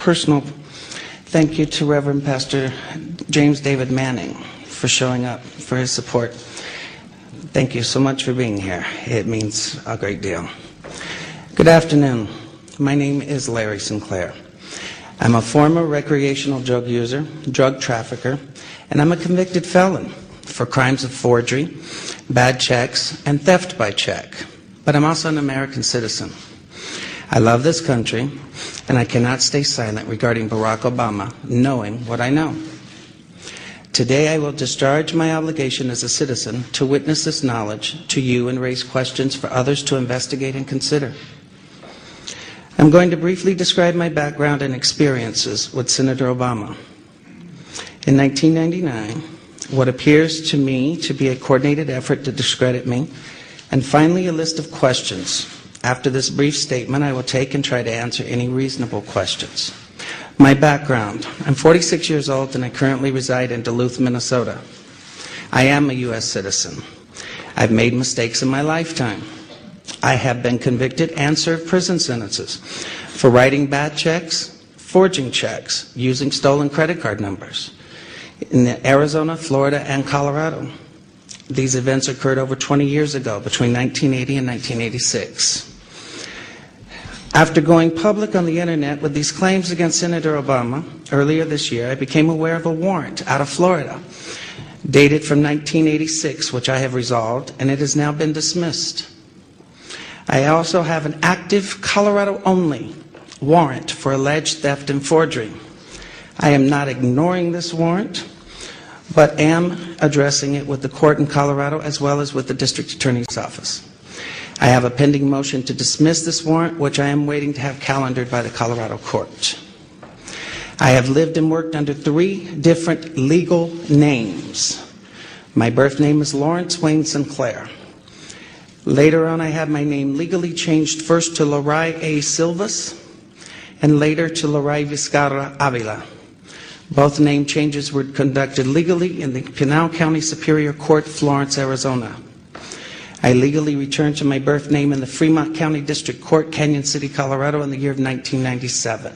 personal thank you to Reverend Pastor James David Manning for showing up, for his support. Thank you so much for being here. It means a great deal. Good afternoon. My name is Larry Sinclair. I'm a former recreational drug user, drug trafficker, and I'm a convicted felon for crimes of forgery, bad checks, and theft by check. But I'm also an American citizen. I love this country, and I cannot stay silent regarding Barack Obama, knowing what I know. Today I will discharge my obligation as a citizen to witness this knowledge to you and raise questions for others to investigate and consider. I'm going to briefly describe my background and experiences with Senator Obama. In 1999, what appears to me to be a coordinated effort to discredit me, and finally a list of questions. After this brief statement, I will take and try to answer any reasonable questions. My background. I'm 46 years old and I currently reside in Duluth, Minnesota. I am a U.S. citizen. I've made mistakes in my lifetime. I have been convicted and served prison sentences for writing bad checks, forging checks, using stolen credit card numbers in Arizona, Florida, and Colorado. These events occurred over 20 years ago, between 1980 and 1986. After going public on the internet with these claims against Senator Obama earlier this year, I became aware of a warrant out of Florida dated from 1986, which I have resolved, and it has now been dismissed. I also have an active Colorado-only warrant for alleged theft and forgery. I am not ignoring this warrant, but am addressing it with the court in Colorado as well as with the district attorney's office. I have a pending motion to dismiss this warrant, which I am waiting to have calendared by the Colorado court. I have lived and worked under 3 different legal names. My birth name is Lawrence Wayne Sinclair. Later on, I had my name legally changed first to Loray A. Silvas and later to Loray Vizcarra Avila. Both name changes were conducted legally in the Pinal County Superior Court, Florence, Arizona. I legally returned to my birth name in the Fremont County District Court, Canyon City, Colorado in the year of 1997.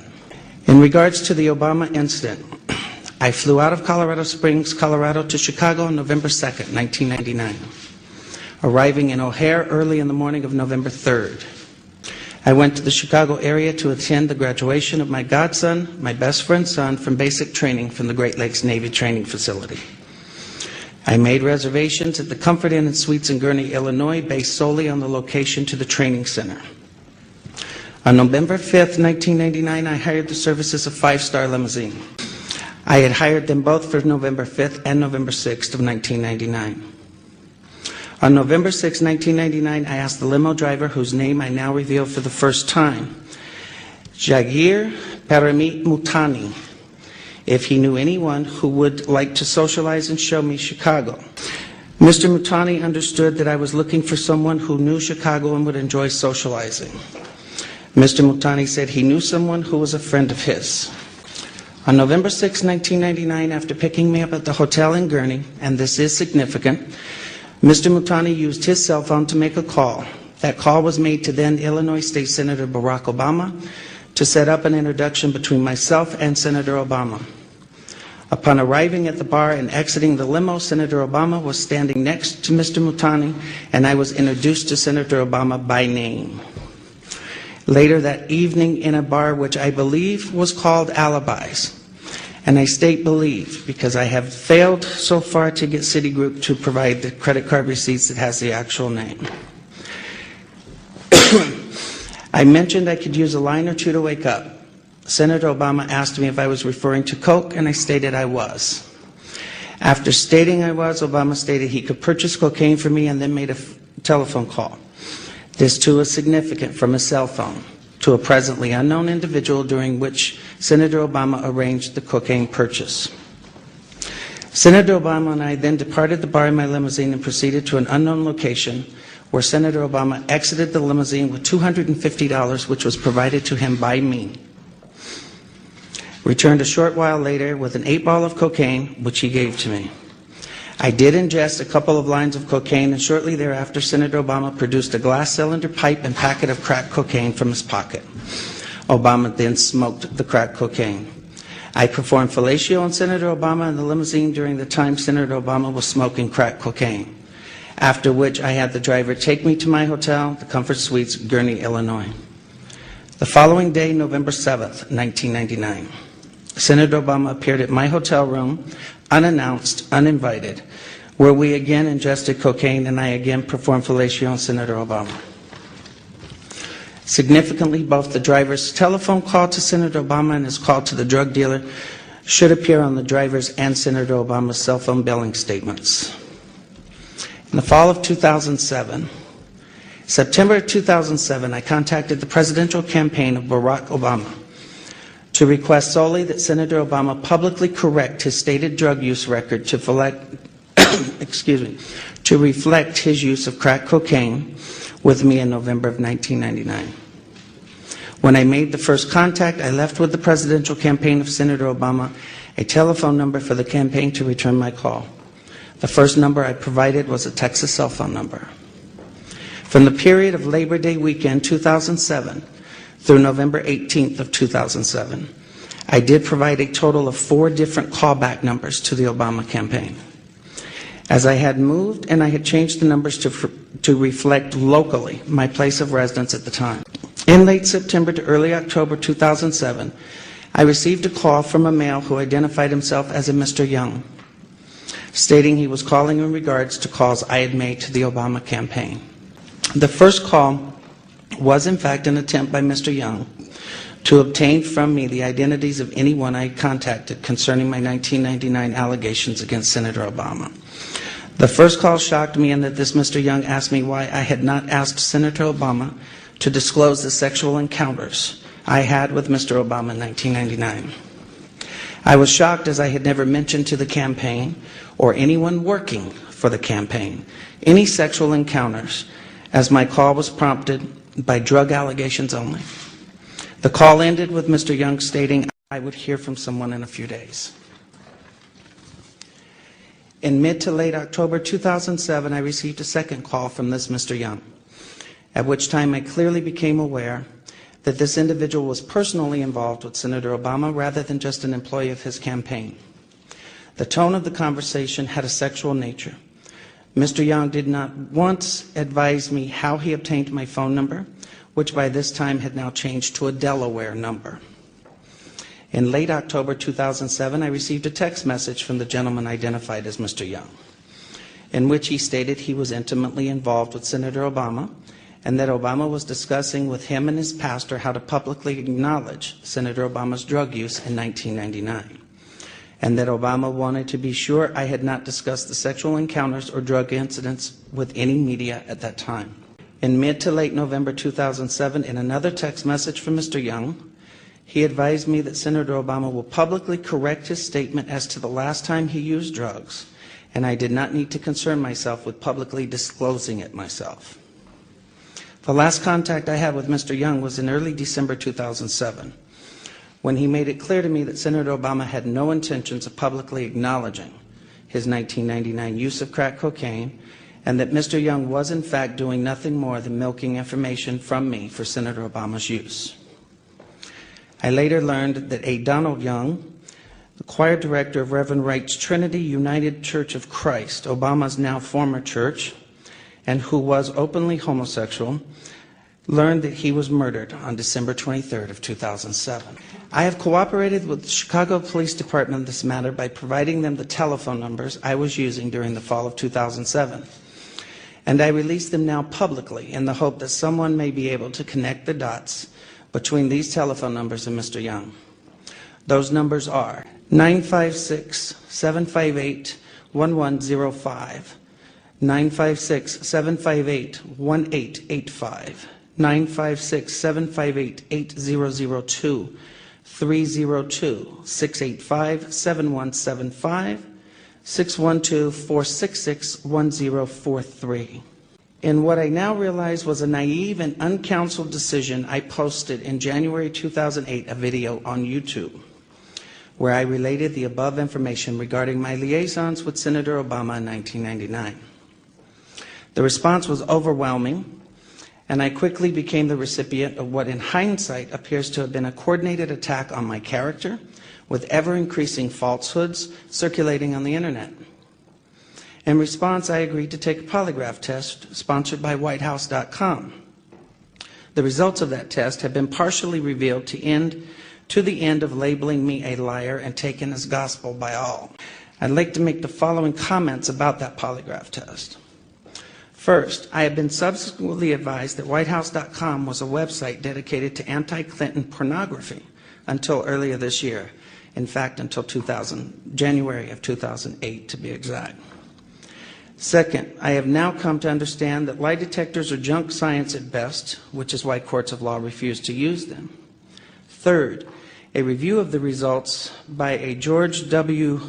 In regards to the Obama incident, I flew out of Colorado Springs, Colorado to Chicago on November 2nd, 1999, arriving in O'Hare early in the morning of November 3rd. I went to the Chicago area to attend the graduation of my godson, my best friend's son, from basic training from the Great Lakes Navy Training Facility. I made reservations at the Comfort Inn and Suites in Gurnee, Illinois, based solely on the location to the training center. On November 5th, 1999, I hired the services of 5-Star Limousine. I had hired them both for November 5th and November 6th of 1999. On November 6, 1999, I asked the limo driver, whose name I now reveal for the first time, Jagir Paramit Mutani, if he knew anyone who would like to socialize and show me Chicago. Mr. Mutani understood that I was looking for someone who knew Chicago and would enjoy socializing. Mr. Mutani said he knew someone who was a friend of his. On November 6, 1999, after picking me up at the hotel in Gurnee, and this is significant, Mr. Mutani used his cell phone to make a call. That call was made to then Illinois State Senator Barack Obama to set up an introduction between myself and Senator Obama. Upon arriving at the bar and exiting the limo, Senator Obama was standing next to Mr. Mutani, and I was introduced to Senator Obama by name. Later that evening in a bar which I believe was called Alibis, and I state believe because I have failed so far to get Citigroup to provide the credit card receipts that has the actual name. I mentioned I could use a line or two to wake up. Senator Obama asked me if I was referring to Coke, and I stated I was. After stating I was, Obama stated he could purchase cocaine for me and then made a telephone call. This too is significant, from a cell phone to a presently unknown individual, during which Senator Obama arranged the cocaine purchase. Senator Obama and I then departed the bar in my limousine and proceeded to an unknown location where Senator Obama exited the limousine with $250, which was provided to him by me. Returned a short while later with an 8-ball of cocaine, which he gave to me. I did ingest a couple of lines of cocaine, and shortly thereafter, Senator Obama produced a glass cylinder pipe and packet of crack cocaine from his pocket. Obama then smoked the crack cocaine. I performed fellatio on Senator Obama in the limousine during the time Senator Obama was smoking crack cocaine, after which I had the driver take me to my hotel, the Comfort Suites, Gurnee, Illinois. The following day, November 7th, 1999, Senator Obama appeared at my hotel room, unannounced, uninvited, where we again ingested cocaine and I again performed fellatio on Senator Obama. Significantly, both the driver's telephone call to Senator Obama and his call to the drug dealer should appear on the driver's and Senator Obama's cell phone billing statements. In the fall of 2007, September 2007, I contacted the presidential campaign of Barack Obama to request solely that Senator Obama publicly correct his stated drug use record to reflect his use of crack cocaine with me in November of 1999. When I made the first contact, I left with the presidential campaign of Senator Obama a telephone number for the campaign to return my call. The first number I provided was a Texas cell phone number. From the period of Labor Day weekend 2007 through November 18th of 2007, I did provide a total of 4 different callback numbers to the Obama campaign. As I had moved and I had changed the numbers to reflect locally my place of residence at the time. In late September to early October 2007, I received a call from a male who identified himself as a Mr. Young, stating he was calling in regards to calls I had made to the Obama campaign. The first call was in fact an attempt by Mr. Young to obtain from me the identities of anyone I had contacted concerning my 1999 allegations against Senator Obama. The first call shocked me in that this Mr. Young asked me why I had not asked Senator Obama to disclose the sexual encounters I had with Mr. Obama in 1999. I was shocked as I had never mentioned to the campaign or anyone working for the campaign any sexual encounters, as my call was prompted by drug allegations only. The call ended with Mr. Young stating I would hear from someone in a few days. In mid to late October 2007, I received a second call from this Mr. Young, at which time I clearly became aware that this individual was personally involved with Senator Obama rather than just an employee of his campaign. The tone of the conversation had a sexual nature. Mr. Young did not once advise me how he obtained my phone number, which by this time had now changed to a Delaware number. In late October 2007, I received a text message from the gentleman identified as Mr. Young, in which he stated he was intimately involved with Senator Obama and that Obama was discussing with him and his pastor how to publicly acknowledge Senator Obama's drug use in 1999, and that Obama wanted to be sure I had not discussed the sexual encounters or drug incidents with any media at that time. In mid to late November 2007, in another text message from Mr. Young, he advised me that Senator Obama will publicly correct his statement as to the last time he used drugs, and I did not need to concern myself with publicly disclosing it myself. The last contact I had with Mr. Young was in early December 2007, when he made it clear to me that Senator Obama had no intentions of publicly acknowledging his 1999 use of crack cocaine, and that Mr. Young was in fact doing nothing more than milking information from me for Senator Obama's use. I later learned that A. Donald Young, the choir director of Reverend Wright's Trinity United Church of Christ, Obama's now former church, and who was openly homosexual, learned that he was murdered on December 23rd of 2007. I have cooperated with the Chicago Police Department in this matter by providing them the telephone numbers I was using during the fall of 2007. And I release them now publicly in the hope that someone may be able to connect the dots between these telephone numbers and Mr. Young. Those numbers are 956-758-1105, 956-758-1885, 956-758-8002, 302-685-7175, 612-466-1043. In what I now realize was a naive and uncounseled decision, I posted in January 2008 a video on YouTube where I related the above information regarding my liaisons with Senator Obama in 1999. The response was overwhelming, and I quickly became the recipient of what in hindsight appears to have been a coordinated attack on my character, with ever-increasing falsehoods circulating on the internet. In response, I agreed to take a polygraph test sponsored by WhiteHouse.com. The results of that test have been partially revealed to the end of labeling me a liar and taken as gospel by all. I'd like to make the following comments about that polygraph test. First, I have been subsequently advised that WhiteHouse.com was a website dedicated to anti-Clinton pornography until earlier this year. In fact, until January of 2008, to be exact. Second, I have now come to understand that lie detectors are junk science at best, which is why courts of law refuse to use them. Third, a review of the results by a George W.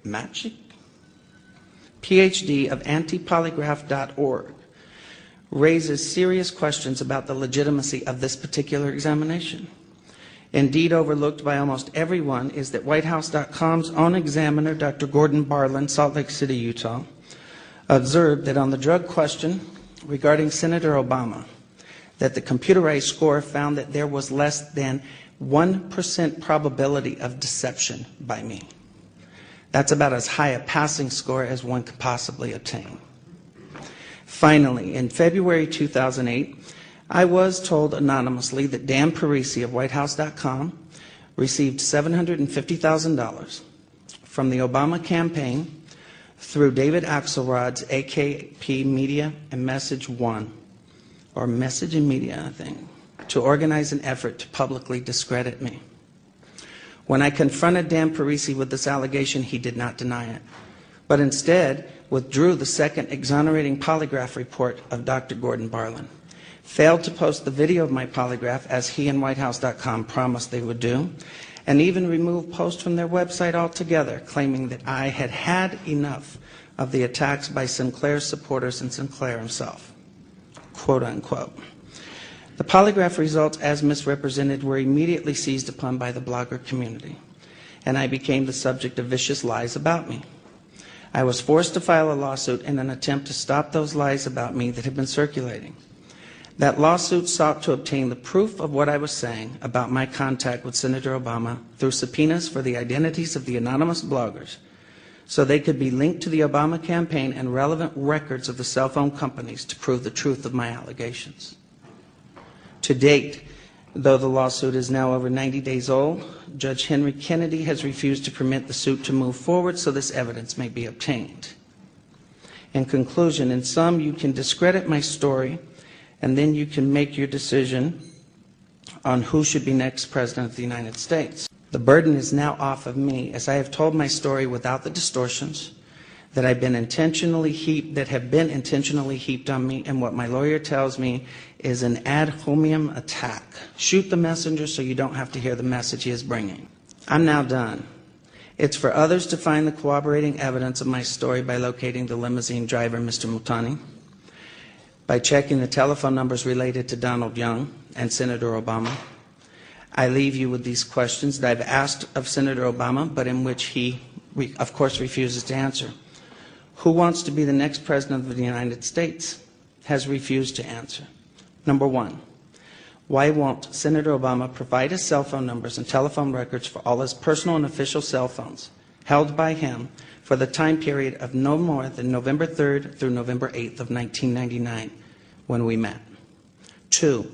Matchik, PhD of antipolygraph.org, raises serious questions about the legitimacy of this particular examination. Indeed, overlooked by almost everyone is that WhiteHouse.com's own examiner, Dr. Gordon Barlin, Salt Lake City, Utah, observed that on the drug question regarding Senator Obama, that the computerized score found that there was less than 1% probability of deception by me. That's about as high a passing score as one could possibly obtain. Finally, in February 2008, I was told anonymously that Dan Parisi of WhiteHouse.com received $750,000 from the Obama campaign through David Axelrod's AKP Media and Message One, or Message and Media, I think, to organize an effort to publicly discredit me. When I confronted Dan Parisi with this allegation, he did not deny it, but instead withdrew the second exonerating polygraph report of Dr. Gordon Barlin, failed to post the video of my polygraph as he and WhiteHouse.com promised they would do, and even removed posts from their website altogether, claiming that I had had enough of the attacks by Sinclair's supporters and Sinclair himself, quote unquote. The polygraph results, as misrepresented, were immediately seized upon by the blogger community, and I became the subject of vicious lies about me. I was forced to file a lawsuit in an attempt to stop those lies about me that had been circulating. That lawsuit sought to obtain the proof of what I was saying about my contact with Senator Obama through subpoenas for the identities of the anonymous bloggers, so they could be linked to the Obama campaign and relevant records of the cell phone companies to prove the truth of my allegations. To date, though the lawsuit is now over 90 days old, Judge Henry Kennedy has refused to permit the suit to move forward so this evidence may be obtained. In conclusion, in sum, you can discredit my story, and then you can make your decision on who should be next President of the United States. The burden is now off of me, as I have told my story without the distortions that have been intentionally heaped on me, and what my lawyer tells me is an ad hominem attack. Shoot the messenger so you don't have to hear the message he is bringing. I'm now done. It's for others to find the corroborating evidence of my story by locating the limousine driver, Mr. Mutani, by checking the telephone numbers related to Donald Young and Senator Obama. I leave you with these questions that I've asked of Senator Obama, but in which he, of course, refuses to answer. Who wants to be the next President of the United States? Has refused to answer. Number one, why won't Senator Obama provide his cell phone numbers and telephone records for all his personal and official cell phones held by him for the time period of no more than November 3rd through November 8th of 1999, when we met? Two,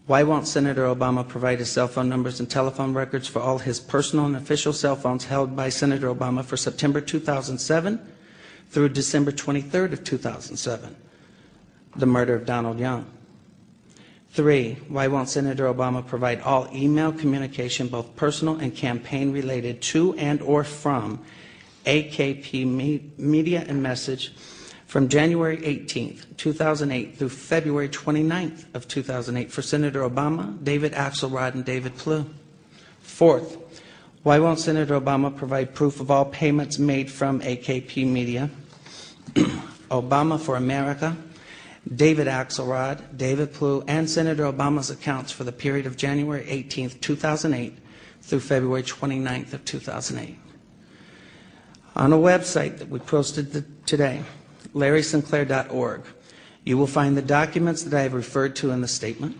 why won't Senator Obama provide his cell phone numbers and telephone records for all his personal and official cell phones held by Senator Obama for September 2007 through December 23rd of 2007, the murder of Donald Young? Three, why won't Senator Obama provide all email communication, both personal and campaign related, to and or from AKP Media and Message from January 18th, 2008 through February 29th of 2008 for Senator Obama, David Axelrod, and David Plouffe? Fourth, why won't Senator Obama provide proof of all payments made from AKP Media, Obama for America, David Axelrod, David Plouffe, and Senator Obama's accounts for the period of January 18th, 2008 through February 29th of 2008? On a website that we posted today, LarrySinclair.org, You will find the documents that I have referred to in the statement.